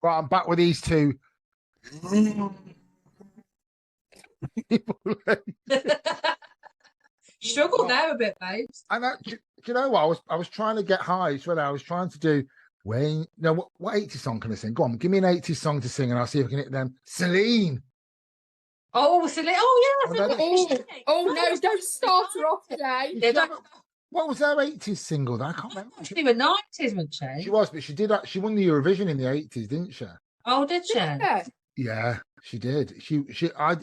Right, I'm back with these two. Struggled there a bit, babes. And do you know what? I was trying to get high. It's when I was trying to do Wayne. No, what 80s song can I sing? Go on, give me an 80s song to sing, and I'll see if I can hit them. Celine. Oh, Celine. Oh, yeah. No, don't start her off today. Yeah, What was her 80s single? I can't remember. She was 90s, wasn't she? She was, but she did. She won the Eurovision in the 80s, didn't she? Oh, did she? Yeah, she did. I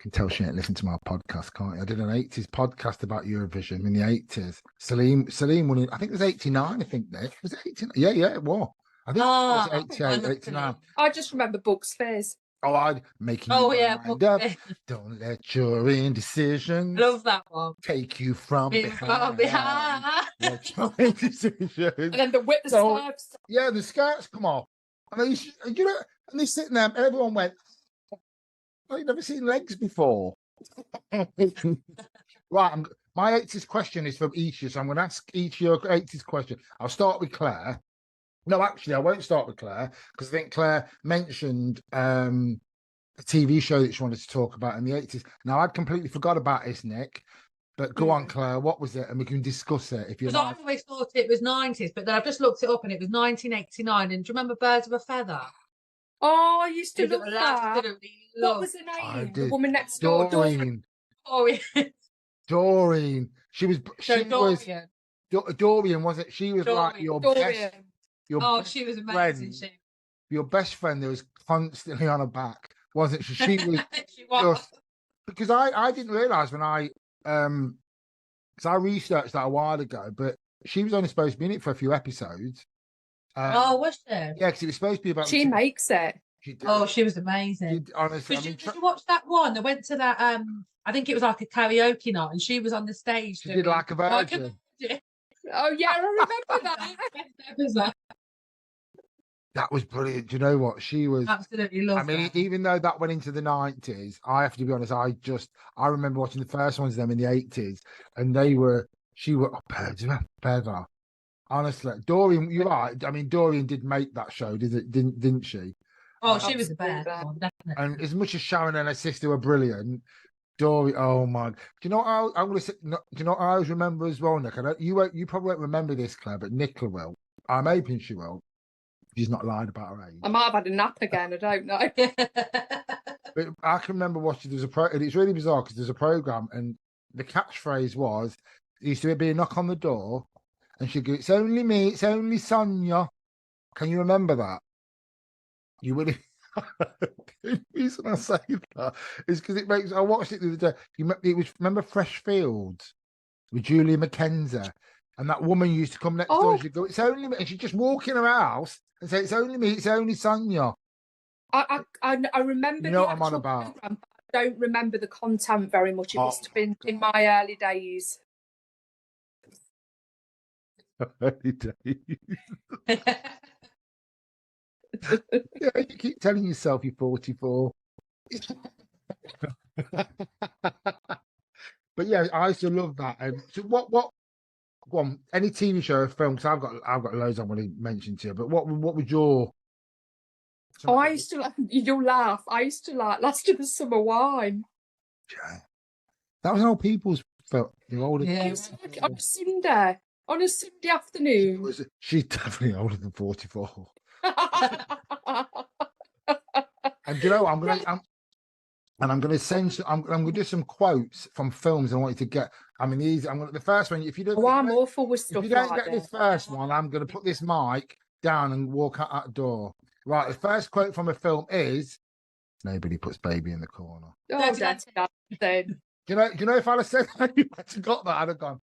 can tell she ain't listened to my podcast, can't you? I did an 80s podcast about Eurovision in the 80s. Celine won it. I think it was 89. I think that was it 89. Yeah, it was. I think it was 88, 89. I just remember Bugs Fizz. Oh, I'd making your mind up. Don't let your indecision. Love that one. Take you from behind. Let your indecision. And then the whip skirts. Yeah, the skirts come off. And and they're sitting there, and everyone went, I've never seen legs before. Right, my 80s question is from each of you, so I'm going to ask each of your 80s question. I'll start with Claire. No, actually, I won't start with Claire, because I think Claire mentioned a TV show that she wanted to talk about in the 80s. Now, I'd completely forgot about this, Nick, but go on, Claire, what was it? And we can discuss it if you like. Because I always thought it was 90s, but then I've just looked it up and it was 1989. And do you remember Birds of a Feather? Oh, I used to love that. What was her name? The woman next door. Doreen. Doreen. She was Dorian, was it? She was like your best. She was amazing. Your best friend that was constantly on her back, wasn't she? She was. She was. Just, because I didn't realise when because I researched that a while ago, but she was only supposed to be in it for a few episodes. Was she? Yeah, because it was supposed to be about. She makes it. She was amazing. Honestly, did you watch that one? I went to that. I think it was like a karaoke night, and she was on the stage. She did like a virgin. Oh yeah, I remember that. That was brilliant. Do you know what? She was absolutely lovely. I mean, even though that went into the 90s, I have to be honest, I remember watching the first ones of them in the 80s, and she were better. Honestly, Doreen, you're right. I mean, Doreen did make that show, didn't she? Oh, she was the best one, definitely. And as much as Sharon and her sister were brilliant, Doreen, oh my! Do you know what I'm going to say? Do you know what I always remember as well, Nick? You probably won't remember this, Claire, but Nicola will. I'm hoping she will. She's not lied about her age. I might have had a nap again. I don't know. But I can remember watching. And it's really bizarre because there's a program, and the catchphrase was, "There used to be a knock on the door, and she'd go, 'It's only me. It's only Sonia.' Can you remember that? You would. The reason I say that is because it makes. I watched it the other day. Remember Fresh Fields with Julia McKenzie, and that woman used to come next door. And she'd go, 'It's only me,' and she'd just walk in her house and say, 'It's only me. It's only Sonia.' I remember. You know what I'm on about. Program, but I don't remember the content very much. It must have been in my early days. Early days. Yeah, you keep telling yourself you're 44. But yeah, I used to love that. And so what go on, any TV show or film, because I've got loads I want to mention to you, but what was your I used to you'll laugh. I used to like Last of the Summer Wine. Yeah. That was an old people's film. You're older. Yeah. On a Sunday afternoon. She's definitely older than 44. And you know, I'm gonna send. I'm gonna do some quotes from films I want you to get. I mean, the first one. If you don't, I'm awful with stuff. If you don't get this first one, I'm gonna put this mic down and walk out that door. Right. The first quote from a film is, "Nobody puts baby in the corner." Oh, that's then. Do you know if I'd have said that, you would have got that, I'd have gone.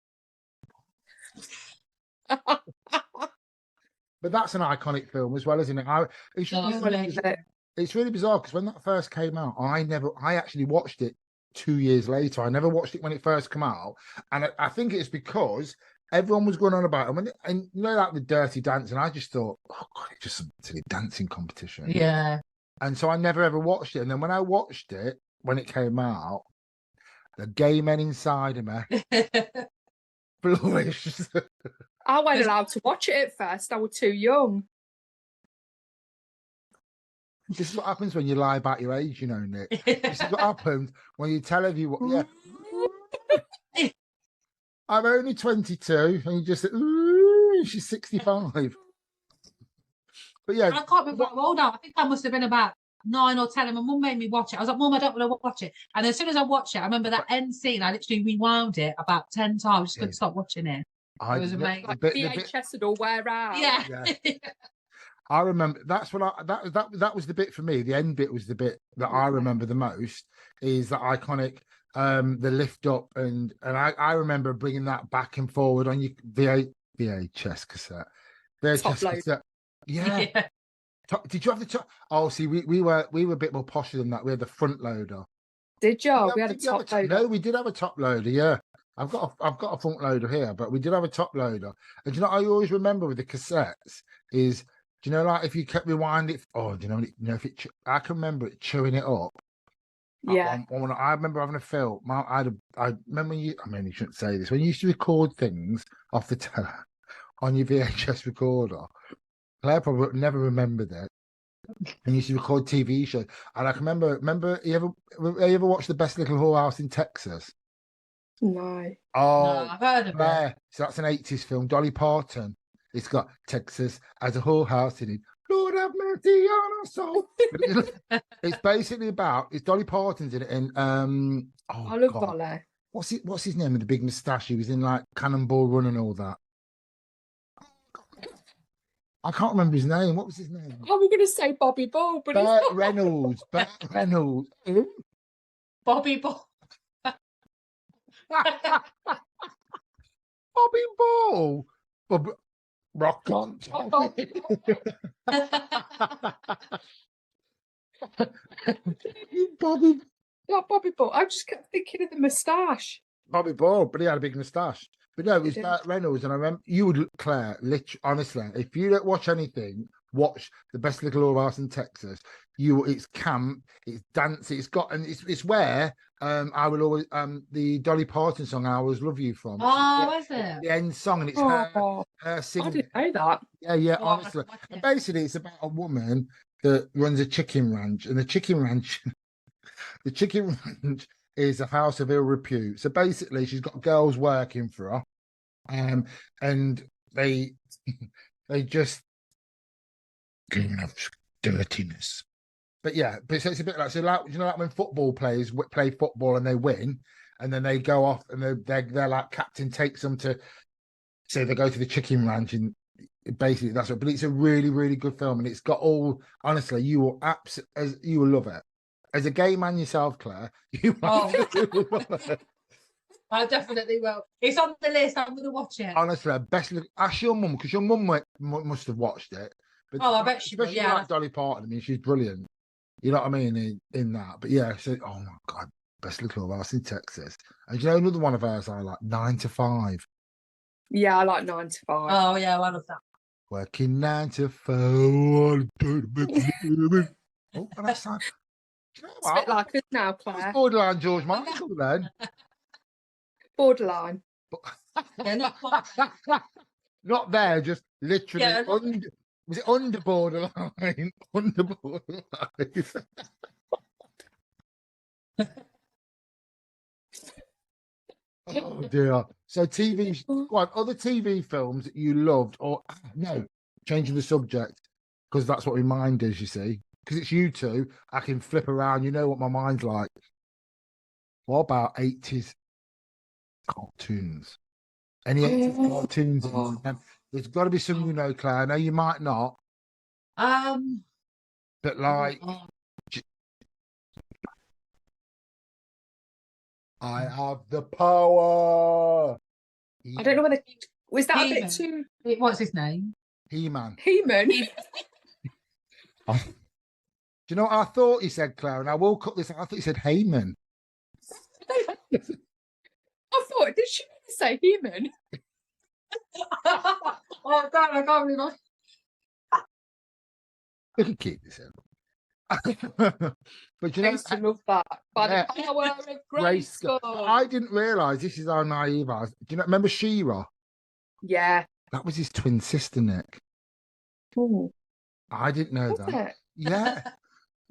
But that's an iconic film as well, isn't it? It's really bizarre because when that first came out, I actually watched it 2 years later. I never watched it when it first came out, and I think it's because everyone was going on about it. And you know, like the Dirty Dancing, I just thought, oh God, it's just some silly dancing competition. Yeah. And so I never ever watched it. And then when I watched it when it came out, the gay men inside of me flourished. I wasn't allowed to watch it at first. I was too young. This is what happens when you lie about your age, you know, Nick. This is what happens when you tell everyone, yeah, I'm only 22, and you just say, ooh, she's 65. But yeah, And I can't remember how old I am. I think I must have been about 9 or 10, and my mum made me watch it. I was like, Mum, I don't want to watch it. And as soon as I watched it, I remember that end scene. I literally rewound it about 10 times. Just couldn't stop watching it. It was amazing. Like VHS would all wear out. Yeah. I remember that's what that was the bit for me. The end bit was the bit that I remember the most. Is the iconic the lift up, and I remember bringing that back and forward on your VHS cassette. VHS cassette. Yeah. Did you have the top? Oh, see, we were a bit more posher than that. We had the front loader. Did you? We had a top loader. No, we did have a top loader. Yeah, I've got a front loader here, but we did have a top loader. And do you know, I always remember with the cassettes is, do you know, like if you kept rewinding it? Oh, do you know if it? I can remember it chewing it up. Yeah. I remember having a film. I remember you. I mean, you shouldn't say this. When you used to record things off the on your VHS recorder. Claire probably never remembered it. And used to record TV shows. And I can remember you ever watched The Best Little Whorehouse in Texas? No. Oh, No, I've heard of it. So that's an 80s film. Dolly Parton. It's got Texas as a whorehouse in it. Lord have mercy on our soul. It's basically about, it's Dolly Parton's in it. And I love Volley. What's his name with the big moustache? He was in like Cannonball Run and all that. I can't remember his name. What was his name? I was going to say Bobby Ball, but Burt Reynolds. Burt Reynolds. Bobby Ball. Bobby Ball. Rock on. Bobby. Not Bobby Ball. I just kept thinking of the moustache. Bobby Ball, but he had a big moustache. But no, it was Burt Reynolds, and I remember you would, Claire, honestly, if you don't watch anything, watch The Best Little Whorehouse in Texas. It's camp, it's dance, it's where I will always the Dolly Parton song "I Always Love You" from. Oh, is it? The end song, and it's her singing. I didn't know that. Yeah, honestly. And basically, it's about a woman that runs a chicken ranch, and the chicken ranch is a house of ill repute. So basically, she's got girls working for her, and they just of dirtiness. But yeah, but so it's a bit like, so like, you know, like when football players play football and they win, and then they go off and they're like, captain takes them to, so they go to the chicken ranch, and basically that's what. But it's a really, really good film, and it's got all. Honestly, you will love it. As a gay man yourself, Claire, you will love it. I definitely will. It's on the list. I'm going to watch it. Honestly, best look. Ask your mum, because your mum must have watched it. But I bet she will. especially Yeah, like Dolly Parton. I mean, she's brilliant. You know what I mean in that. But yeah, so oh my god, Best Little Whorehouse in Texas. And you know another one of hers I like, 9 to 5. Yeah, I like 9 to 5. Oh yeah, I love that. Working 9 to 5. Oh, and that's like, do you know It's what? a bit like us now, That was Claire. borderline George Michael then. Borderline. Yeah, not quite. Not there, just literally Yeah, was it under borderline? Under borderline. Oh dear. So TV, what other TV films that you loved, or no, changing the subject, because that's what my mind is, you see. Because it's you two, I can flip around, you know what my mind's like. What about 80s cartoons? Any 80s cartoons? There's got to be some, you know, Claire. I know you might not, but like, I have the power. I don't know whether was that He-Man. a bit too What's his name? He-Man. He-Man. Do you know what I thought he said, Claire? And I will cut this. I thought he said Heyman. I thought, did she say He-Man? Oh God, I can't remember. We can keep this in. But you I know, used to love that. By yeah. the power of Grayskull. Grayskull. I didn't realise this is how naive I was. Do you know? Remember She-Ra? Yeah. That was his twin sister, Nick. Ooh. I didn't know Was that. it? Yeah.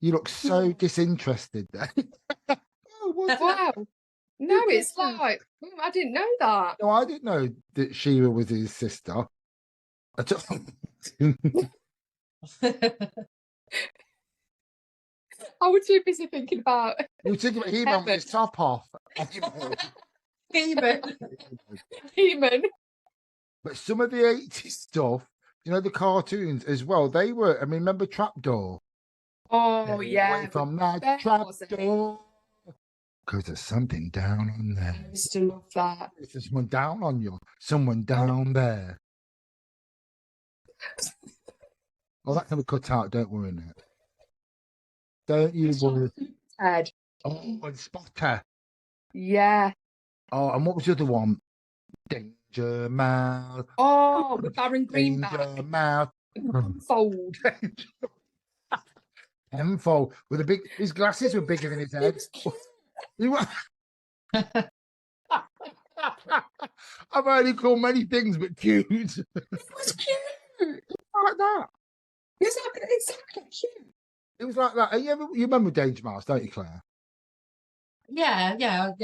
You look so disinterested there. Oh, what's that? Wow. No, it's like I didn't know that. No, I didn't know that Sheila was his sister. I just... I was too busy thinking about You were thinking about He-Man with his top off. He-Man. But some of the 80s stuff, you know, the cartoons as well, they were, I mean, remember Trapdoor? Oh, Stay yeah. away from that That was a thing. trapdoor. Because there's something down on there. I used to love that. There's someone down on you. Someone down there. Oh, that can be cut out. Don't worry, Nick. Don't you worry. Ted. Oh, and Spotter. Yeah. Oh, and what was the other one? Danger Mouse. Oh, with Baron Greenback. Danger Mouse. Fold. Tenfold. With a big, his glasses were bigger than his head. He wa- I've only called many things but cute. It was cute. Like that. Exactly cute. It was like that. You remember Danger Mouse, don't you, Claire? Yeah. I And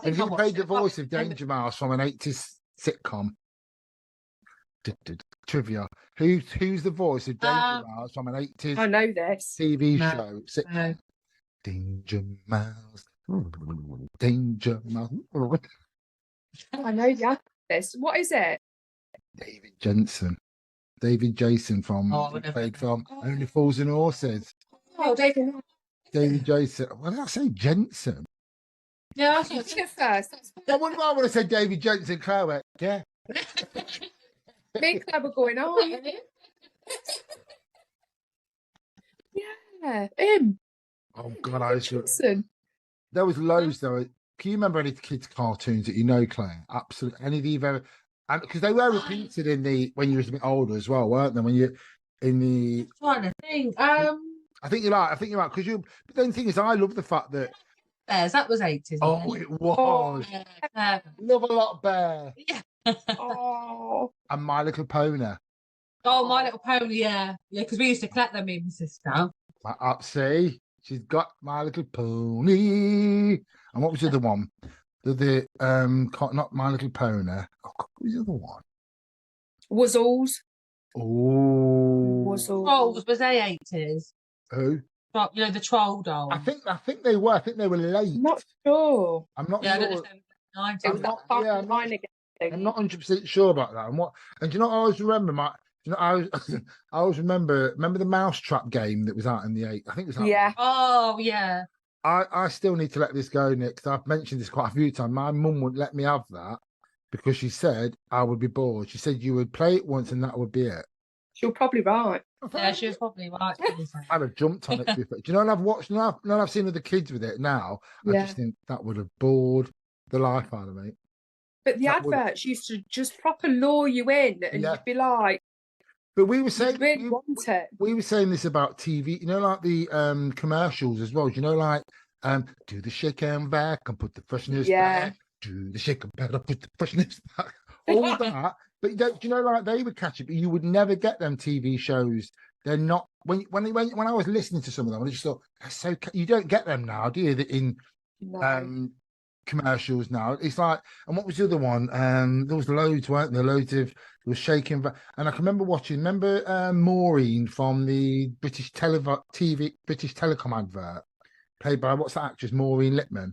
think I who watched played the it. voice of Danger Mouse from an 80s sitcom? Trivia. Who's the voice of Danger Mouse from an 80s I know this. TV No. show? Sitcom? No. Danger Mouse. Danger Mouse. I know the answer to this. What is it? David Jensen. David Jason from Oh, I who would never played know. from Only Fools and Horses. Oh, David. David Jason. What did I say? Jensen. Yeah, I I thought did it first. I wonder why I would have said David Jensen. Claire went, yeah. Me and Claire were going on. Yeah, him. Oh God, I used to. Johnson. There was loads though. Can you remember any kids' cartoons that you know, Claire? Absolutely. Any that you've ever, and because they were repeated in the when you was a bit older as well, weren't they? When you in the, trying to think. I think you're right. Because you. But then the thing is, I love the fact that Bears, that was 80s. oh, it was Yeah. Love a Lot Bear Oh, and My Little Pony. Oh, My Little Pony, yeah. Yeah, because we used to collect them, me and my sister. See, she's got My Little Pony. And what was the other one? Not My Little Pony. Oh, what was the other one? Wuzzles. Oh, Wuzzles. Trolls, was they 80s? who? You know, the troll doll. I think they were. I think they were late. Not sure. I'm not Yeah, I don't know sure. if they were 90s. It was not- that yeah, I'm not- fine again. I'm not 100% sure about that. And do you know? I always remember I always remember the Mousetrap game that was out in the 80s. I think it was out. Yeah. Oh, yeah. I still need to let this go, Nick, because I've mentioned this quite a few times. My mum wouldn't let me have that because she said I would be bored. She said you would play it once and that would be it. You're probably right. Yeah, she was probably right. I'd have jumped on it. Do you know, and I've watched, I've seen other kids with it now. I Yeah. just think that would have bored the life out of me. But the That would- adverts used to just proper lure you in, and Yeah. you'd be like, But we were you saying really want it. we were saying this about TV, you know, like the commercials as well. Do you know, like do the shake and back and put the freshness Yeah. back. Do the shake and back and put the freshness back. All that. But do you know, like they would catch it, but you would never get them TV shows. They're not when I was listening to some of them, I just thought that's so you don't get them now, do you? In No. commercials now. It's like, and what was the other one? There was loads, weren't there? Loads of there was shaking, and I can remember watching. Remember Maureen from the British Telecom advert, played by what's that actress? Maureen Lipman.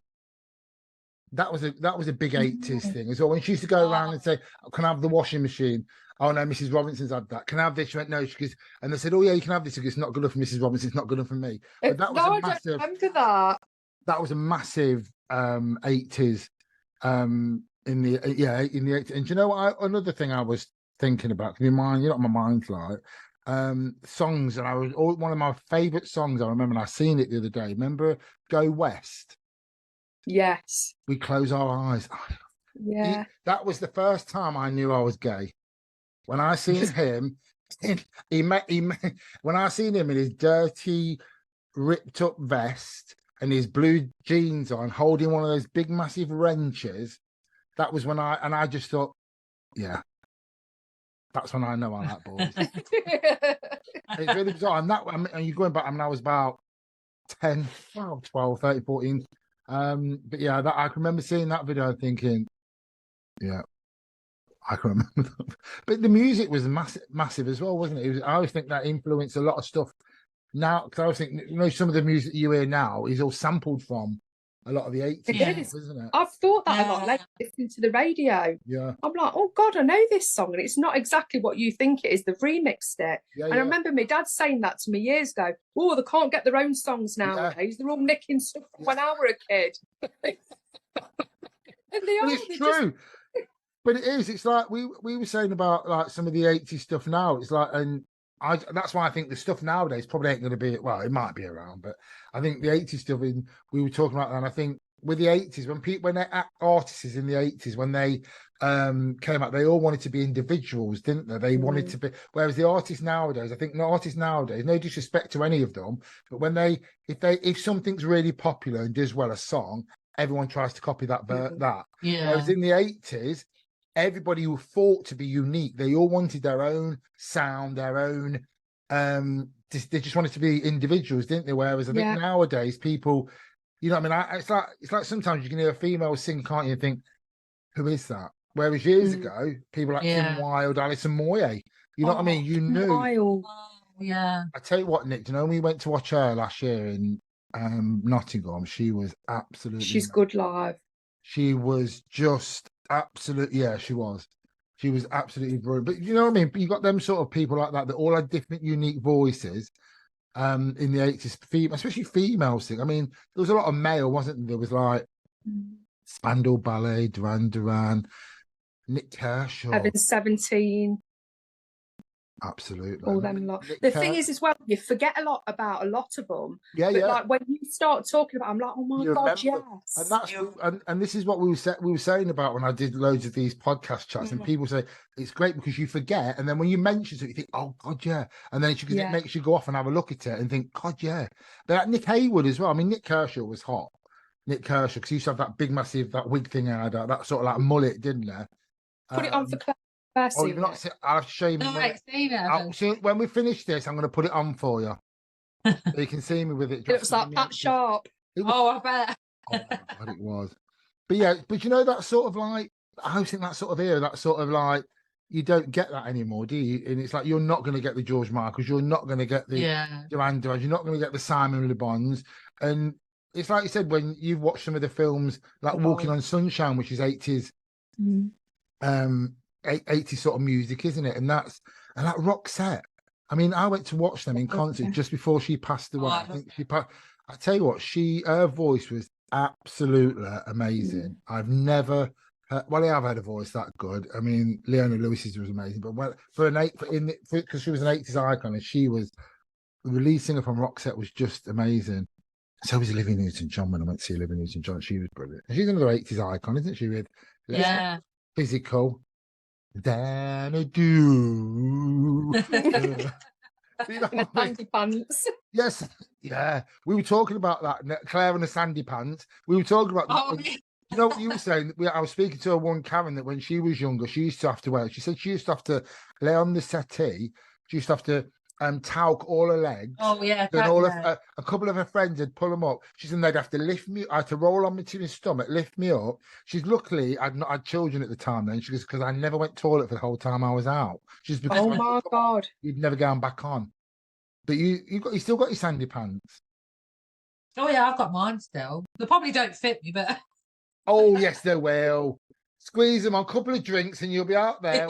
That was a big 80s thing as well. When she used to go around and say, "Can I have the washing machine?" Oh no, Mrs. Robinson's had that. Can I have this? She went, no, and they said, "Oh yeah, you can have this." It's not good enough for Mrs. Robinson. It's not good enough for me. But that was No, a I don't massive. remember that. That was a massive 80s in the 80s. And do you know what? Another thing I was thinking about, you know what my mind's like, songs, and one of my favorite songs I remember, and I seen it the other day. Remember Go West? Yes. We Close Our Eyes. Yeah. That was the first time I knew I was gay. When I seen him, when I seen him in his dirty, ripped up vest and his blue jeans on, holding one of those big, massive wrenches, that was when I just thought, yeah, that's when I know I like boys. It's really bizarre. And you're going back, I was about 10, well, 12, 13, 14. But yeah, I can remember seeing that video and thinking, yeah, I can remember that. But the music was massive as well, wasn't it? I always think that influenced a lot of stuff now, because I always think, some of the music you hear now is all sampled from a lot of the 80s, It is. isn't it? I've thought that a lot lately, listening to the radio. Yeah. I'm like, oh God, I know this song, and it's not exactly what you think it is. They've remixed it. Yeah, and I remember my dad saying that to me years ago. Oh, they can't get their own songs nowadays. They're all nicking stuff from when I were a kid. And they are. It's true. But it is. It's like we were saying about like some of the 80s stuff now. It's like, and that's why I think the stuff nowadays probably ain't going to be, well, it might be around, but I think the 80s stuff we were talking about that, and I think with the 80s, when artists in the 80s, when they came out, they all wanted to be individuals, didn't they? They wanted to be, whereas the artists nowadays, I think the artists nowadays, no disrespect to any of them, but if something's really popular and does well, a song, everyone tries to copy that. Yeah. Whereas in the 80s, everybody who fought to be unique, they all wanted their own sound, their own they just wanted to be individuals, didn't they? Whereas I think nowadays people, I mean, it's like sometimes you can hear a female sing, can't you, and think, who is that? Whereas years ago, people like Kim Wilde, Alison Moyet, you know what I mean? You knew. Wild. Yeah. I tell you what, Nick, when we went to watch her last year in Nottingham, she was absolutely. She's good live. She was just absolutely, she was. She was absolutely brilliant. But you know what I mean? You got them sort of people like that all had different, unique voices. In the 80s, especially female sing. I mean, there was a lot of male, wasn't there? There was like Spandau Ballet, Duran Duran, Nick Kershaw. Evan 17. Absolutely. All them lot. The thing is, as well, you forget a lot about a lot of them. Yeah, but like when you start talking about, I'm like, oh my God, yes. And that's and this is what we were saying about when I did loads of these podcast chats, and people say it's great because you forget, and then when you mention it, you think, oh God, yeah, and then it makes you go off and have a look at it and think, God, yeah. But like Nick Haywood as well. I mean, Nick Kershaw was hot. Nick Kershaw, because he used to have that big, massive, that wig thing I had, that sort of like mullet, didn't there? Put it on for Claire. Oh, you've not seen, I'll have to show you. When we finish this, I'm going to put it on for you. So you can see me with it. It looks like that sharp. I bet. Oh my God, it was. But yeah, but that sort of like, I always think that sort of era, that sort of like, you don't get that anymore, do you? And it's like, you're not going to get the George Michaels, you're not going to get the Duran Durans, you're not going to get the Simon Le Bons. And it's like you said, when you've watched some of the films, like Walking on Sunshine, which is 80s, 80s sort of music, isn't it? And that Roxette. I mean, I went to watch them in concert just before she passed away. I think I tell you what, her voice was absolutely amazing. I've never heard, I have had a voice that good. I mean, Leona Lewis's was amazing, but because she was an 80s icon, and she was the lead singer from Roxette was just amazing. So was Olivia Newton-John when I went to see Olivia Newton-John. She was brilliant. And she's another 80s icon, isn't she? With Physical. Xanadu. Sandy pants. Yes, yeah. We were talking about that, Clare and the sandy pants. We were talking about. You know what you were saying? I was speaking to her one Karen that when she was younger, she used to have to wear. She said she used to have to lay on the settee. She used to have to talc all her legs. Oh yeah. And a couple of her friends would pull them up. She said they'd have to lift me. I had to roll on me to my stomach, lift me up. She's luckily I'd not had children at the time then. She goes, because I never went to toilet for the whole time I was out. She's because oh my God, you'd never gone back on. But you still got your sandy pants. Oh yeah, I've got mine still. They probably don't fit me, but oh yes, they will. Squeeze them on a couple of drinks and you'll be out there.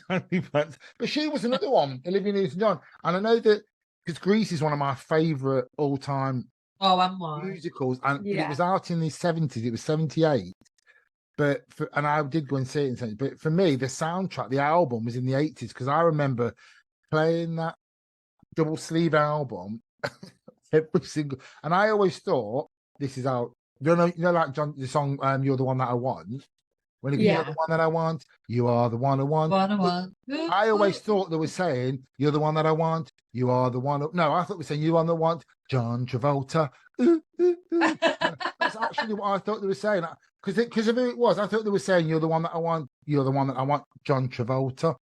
But she was another one, Olivia Newton-John. And I know that because Grease is one of my favourite all-time musicals. And it was out in the 70s. It was 78. And I did go and see it in 70s. But for me, the soundtrack, the album was in the 80s because I remember playing that double sleeve album every single. And I always thought, this is how. You know, like John, the song "You're the One That I Want." When you're the one that I want, you are the one I want. I always thought they were saying, "You're the one that I want, you are the one." No, I thought they were saying, "You are the one." John Travolta. That's actually what I thought they were saying. Because of who it was, I thought they were saying, "You're the one that I want, you're the one that I want." John Travolta.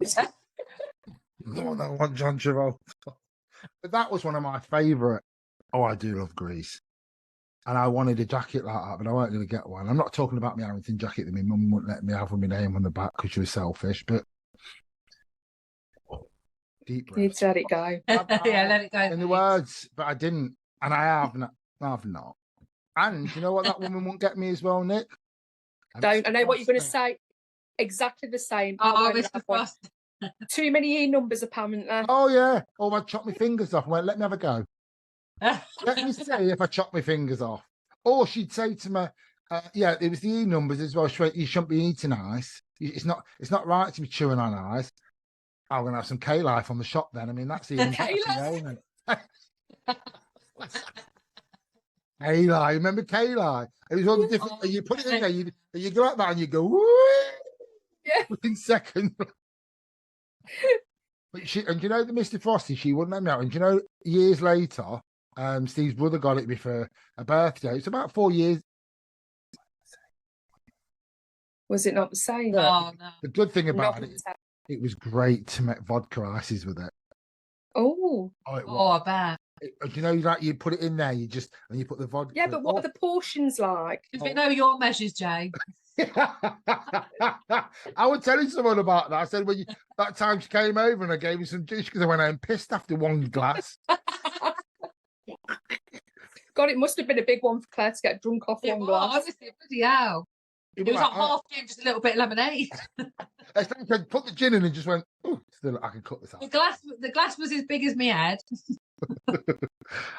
The one that I want, John Travolta. But that was one of my favourite. Oh, I do love Grease. And I wanted a jacket like that, but I weren't going to get one. I'm not talking about my Harrington jacket that my mum wouldn't let me have with my name on the back because she was selfish, but deep breath. You'd let it go. Yeah, let it go. In the words, but I didn't. And I have not. And you know what that woman won't get me as well, Nick? Don't. I know what you're going to say. Exactly the same. Oh, Mr. Frost. Too many E numbers, apparently. Oh, yeah. Oh, I chopped my fingers off. I went, let me have a go. Let me see if I chop my fingers off. Or she'd say to me, yeah, it was the E numbers as well. She went, you shouldn't be eating ice. It's not right to be chewing on ice. I'm going to have some K-Life on the shop then. I mean, that's even K-Life. K-Life. Remember K-Life? It was all the different. You put it in there, you go like that and you go, woo! Yeah. Within seconds. But and you know the Mr. Frosty, she wouldn't let me out. And you know, years later, Steve's brother got it me for a birthday. It's about 4 years. Was it not the same? Oh, no. The good thing about it was great to make vodka ices with it. Oh. I bet. You know, like you put it in there, and you put the vodka. Yeah, but what are the portions like? If you know your measures, Jay. I was telling someone about that. I said that time she came over and I gave me some juice because I went home pissed after one glass. God, it must have been a big one for Claire to get drunk off one glass. Honestly, bloody hell. It was like half gin, just a little bit of lemonade. I put the gin in and just went, oh, still I can cut this out. The glass was as big as my head.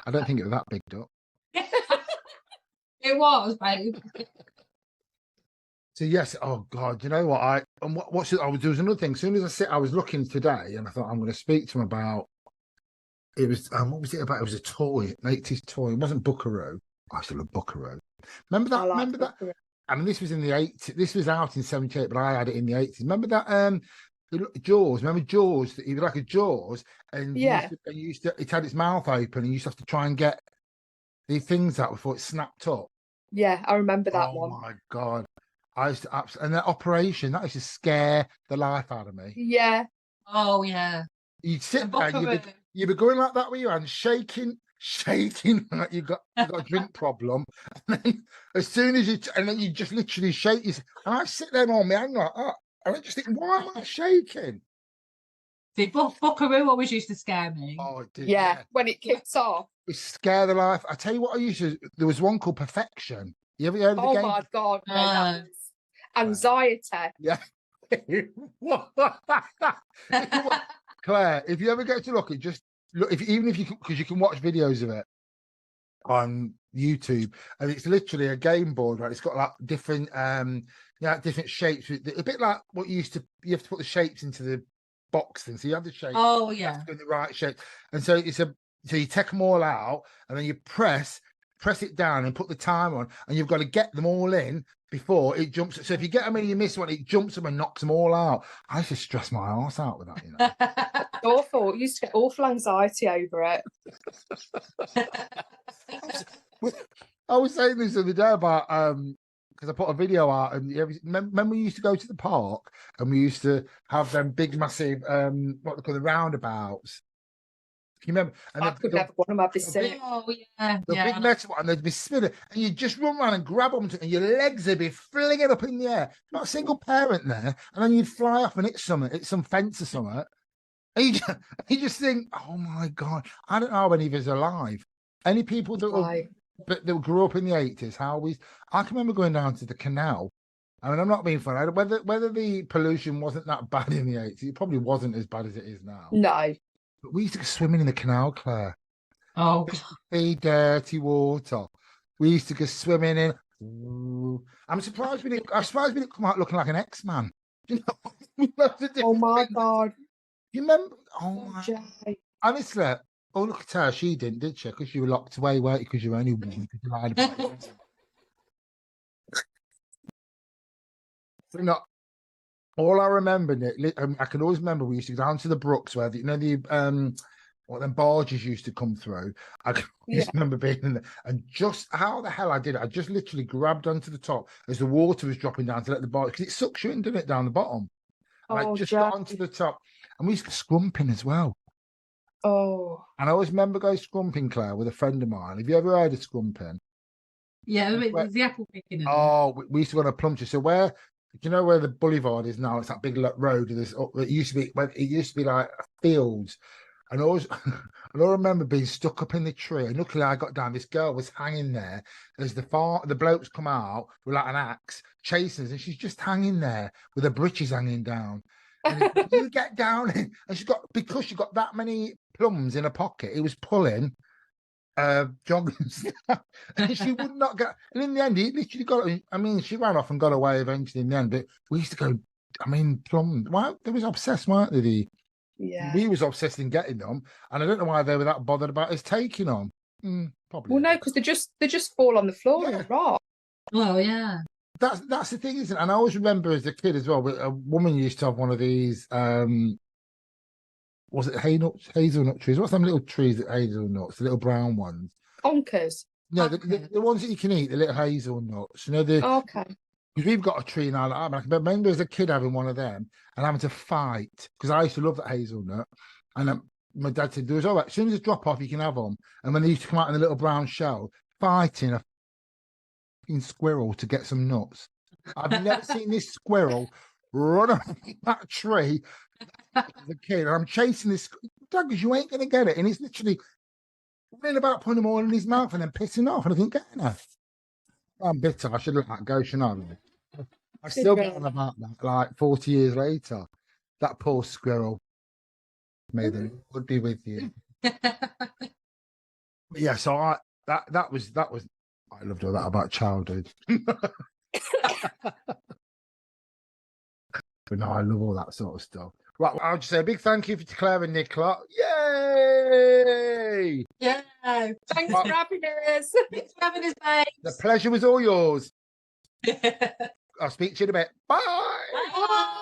I don't think it was that big, Duck. It was, babe. So yes, oh God, you know what? There was another thing. As soon as I was looking today, and I thought I'm going to speak to him about. It was what was it about? It was a toy, an 80s toy. It wasn't Buckaroo. I still love Buckaroo. Remember that? Remember that? I mean, this was in the 80s. This was out in 78, but I had it in the 80s. Remember that? Jaws. Remember Jaws? He was like a Jaws, and it had its mouth open, and you used to have to try and get the things out before it snapped up. Yeah, I remember that one. Oh my God. I used to and that operation, that used to scare the life out of me. Yeah. Oh, yeah. You'd sit there, you'd be going like that with your hands, shaking like you got a drink problem. And then as soon as you just literally shake yourself. And I sit there on my hand like that. And I just think, why am I shaking? See, Buckaroo always used to scare me. Oh, it did. Yeah, when it kicks off. It scared the life. I tell you what, there was one called Perfection. You ever heard of the game? Oh my God. No, anxiety. Yeah. Claire, if you ever get to look, even if you because you can watch videos of it on YouTube, and it's literally a game board, right? It's got like different different shapes, a bit like what you have to put the shapes into the box thing. So you have the shape. Oh yeah, in the right shape, and so so you take them all out, and then you press it down and put the time on, and you've got to get them all in before it jumps. So if you get them and you miss one, it jumps them and knocks them all out. I used to stress my arse out with that, you know. Awful. You used to get awful anxiety over it. I was saying this the other day about because I put a video out, and remember we used to go to the park and we used to have them big massive what they call the roundabouts. You remember? And I could never want them have this thing. Oh yeah, the big metal one, and they'd be spinning, and you just run around and grab onto it, and your legs would be flinging up in the air. Not a single parent there, and then you'd fly off and hit some fence or something. And you just think, oh my God, I don't know how any of us are alive. Any people that grew up in the 80s, I can remember going down to the canal. I mean, I'm not being funny. Whether the pollution wasn't that bad in the 80s, it probably wasn't as bad as it is now. No. But we used to go swimming in the canal, Claire. Oh, the dirty water. We used to go swimming in. Ooh. I'm surprised we didn't come out looking like an X-Man. You know? Oh my God. You remember? Oh my. Jay. Honestly, look at her. She didn't, did she? Because you were locked away, weren't you? Because you were only one. Because you lied about it. Not. All I remember, Nick, I can always remember we used to go down to the brooks where what them barges used to come through. I can just remember being in there, and just how the hell I did it. I just literally grabbed onto the top as the water was dropping down to let the barge, because it sucks you in, doesn't it, down the bottom. And I just got onto the top, and we used to scrumping as well. Oh. And I always remember going scrumping, Claire, with a friend of mine. Have you ever heard of scrumping? Yeah, there's the apple picking. In Oh, we used to go on a plumber. So where, do you know where the boulevard is now? It's that big road. It used to be like fields. And I always, and I remember being stuck up in the tree. And luckily, I got down. This girl was hanging there as the blokes come out with like an axe chasing us, and she's just hanging there with her breeches hanging down. And you get down, and because she got that many plums in her pocket, it was pulling joggers, and she would not get. And in the end, he literally got. I mean, she ran off and got away eventually in the end. But we used to go. I mean, plums. Well, they was obsessed, weren't they? Yeah. We was obsessed in getting them, and I don't know why they were that bothered about us taking them. Probably. Well, no, because they just fall on the floor and rot. Well, yeah. That's the thing, isn't it? And I always remember as a kid as well. A woman used to have one of these. Was it hazelnut trees? What's them little trees that hazelnuts? The little brown ones. Conkers. No, the ones that you can eat. The little hazelnuts. You know Okay. Because we've got a tree now. Like, I remember as a kid having one of them and having to fight because I used to love that hazelnut. And my dad said, "There was all right. As soon as it's drop off, you can have them." And when they used to come out in the little brown shell, fighting a fucking squirrel to get some nuts. I've never seen this squirrel run around that tree as a kid. And I'm chasing this dad because you ain't gonna get it. And he's literally running about putting them all in his mouth and then pissing off. And I think, getting her. I'm bitter. I should let that go, shouldn't I? I still get on about that, like 40 years later. That poor squirrel. May the Lord be with you. But yeah, so that was I loved all that about childhood. But no, I love all that sort of stuff. Right, I'll just say a big thank you to Clare and Nicola. Yay! Yeah. Thanks for having us. Thanks for having us, mate. The pleasure was all yours. I'll speak to you in a bit. Bye. Bye.